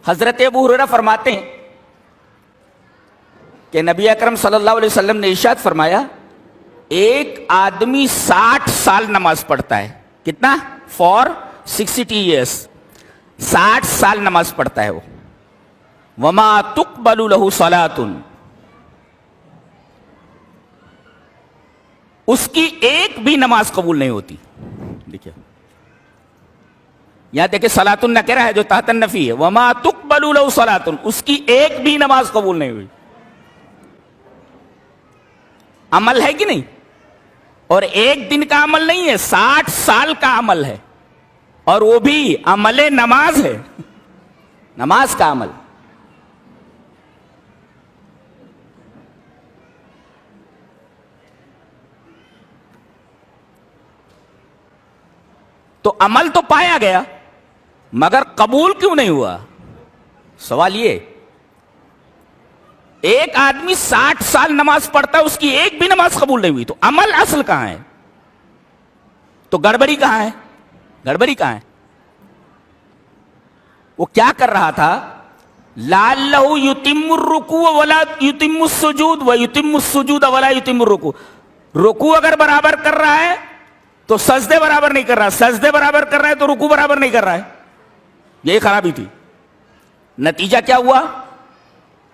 حضرت ابو ہریرہ فرماتے ہیں کہ نبی اکرم صلی اللہ علیہ وسلم نے ارشاد فرمایا ایک آدمی 60 سال نماز پڑھتا ہے. کتنا؟ فار 60 ایئرس 60 سال نماز پڑھتا ہے وہ. وما تقبل له صلاۃ، اس کی ایک بھی نماز قبول نہیں ہوتی. دیکھیے یہاں دیکھیں صلاۃ النکرہ ہے جو تحت النفی ہے. وما تقبل له صلاۃ، اس کی ایک بھی نماز قبول نہیں ہوئی. عمل ہے کہ نہیں؟ اور ایک دن کا عمل نہیں ہے، 60 سال کا عمل ہے، اور وہ بھی عمل نماز ہے، نماز کا عمل. تو عمل تو پایا گیا مگر قبول کیوں نہیں ہوا؟ سوال یہ. ایک آدمی 60 سال نماز پڑھتا ہے، اس کی ایک بھی نماز قبول نہیں ہوئی، تو عمل اصل کہاں ہے؟ تو گڑبڑی کہاں ہے؟ گڑبڑی کہاں ہے؟ وہ کیا کر رہا تھا؟ لعلہ یتم الرکوع ولا یتم السجود ویتم السجود ولا یتم الرکوع. رکوع اگر برابر کر رہا ہے تو سجدے برابر نہیں کر رہا، سجدے برابر کر رہا ہے تو رکوع برابر نہیں کر رہا ہے. یہی خرابی تھی. نتیجہ کیا ہوا؟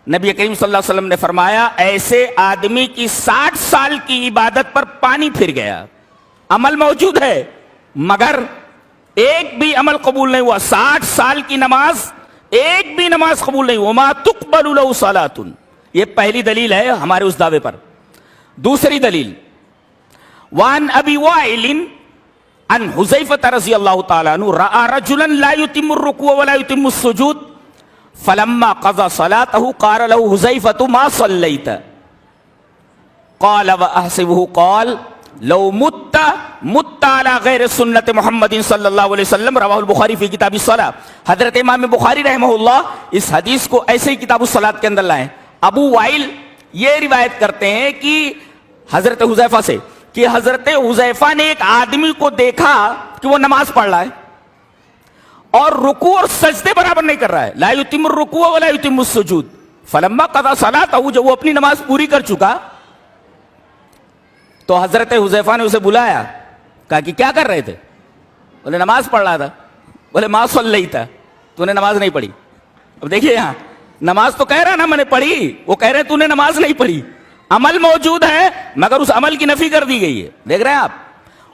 نبی کریم صلی اللہ علیہ وسلم نے فرمایا ایسے آدمی کی 60 سال کی عبادت پر پانی پھر گیا. عمل موجود ہے مگر ایک بھی عمل قبول نہیں ہوا. 60 سال کی نماز، ایک بھی نماز قبول نہیں. وما تقبل له صلاۃ. یہ پہلی دلیل ہے ہمارے اس دعوے پر. دوسری دلیل وان ابی وائل ان حذیفہ رضی اللہ تعالی عنہ رأى رجلا لا يتم الركوع ولا يتم السجود فلما قضى صلاته قال له حذیفہ ما صلیت قال واحسبه قال لو مت على غیر سنت محمد صلی اللہ علیہ وسلم. رواہ البخاری فی کتاب الصلاۃ. حضرت امام بخاری رحمہ اللہ اس حدیث کو ایسے ہی کتاب الصلاۃ کے اندر لائیں. ابو وائل یہ روایت کرتے ہیں کہ حضرت حذیفہ سے کہ حضرت حذیفہ نے ایک آدمی کو دیکھا کہ وہ نماز پڑھ رہا ہے اور رکوع اور سجدے برابر نہیں کر رہا ہے. لا یتم الرکوع ولا یتم السجود. فلما قضى صلاته، جب وہ اپنی نماز پوری کر چکا تو حضرت حذیفہ نے اسے بلایا، کہا کہ کیا کر رہے تھے؟ بولے نماز پڑھ رہا تھا. بولے ما صلیت، تو نے نماز نہیں پڑھی. اب دیکھیے یہاں نماز تو کہہ رہا نا میں نے پڑھی، وہ کہہ رہے تو نے نماز نہیں پڑھی. عمل موجود ہے مگر اس عمل کی نفی کر دی گئی ہے. دیکھ رہے ہیں آپ،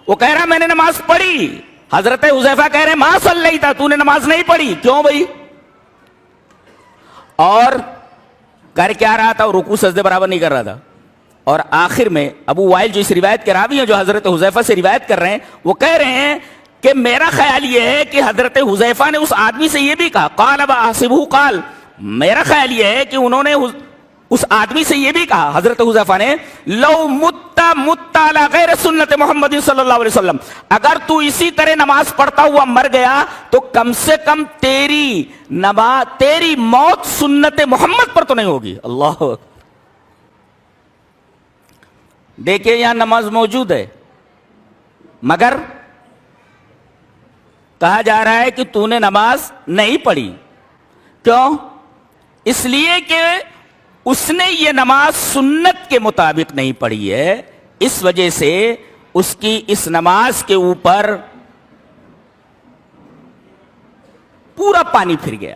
وہ کہہ رہا میں نے نماز پڑھی، حضرت حذیفہ کہہ رہے ما صلیت، تو نے نماز نہیں پڑھی. کیوں بھائی؟ اور کر کیا رہا تھا؟ رکوع سجدے برابر نہیں کر رہا تھا. اور آخر میں ابو وائل جو اس روایت کے راوی ہیں، جو حضرت حذیفہ سے روایت کر رہے ہیں، وہ کہہ رہے ہیں کہ میرا خیال یہ ہے کہ حضرت حذیفہ نے اس آدمی سے یہ بھی کہا قال واحسبه قال، میرا خیال یہ ہے کہ انہوں نے اس آدمی سے یہ بھی کہا حضرت حذیفہ نے لو مت علی غیر سنت محمد صلی اللہ علیہ وسلم، اگر تو اسی طرح نماز پڑھتا ہوا مر گیا تو کم سے کم تیری موت سنت محمد پر تو نہیں ہوگی. اللہ دیکھیں یہاں نماز موجود ہے مگر کہا جا رہا ہے کہ تو نے نماز نہیں پڑھی. کیوں؟ اس لیے کہ اس نے یہ نماز سنت کے مطابق نہیں پڑھی ہے، اس وجہ سے اس کی اس نماز کے اوپر پورا پانی پھر گیا.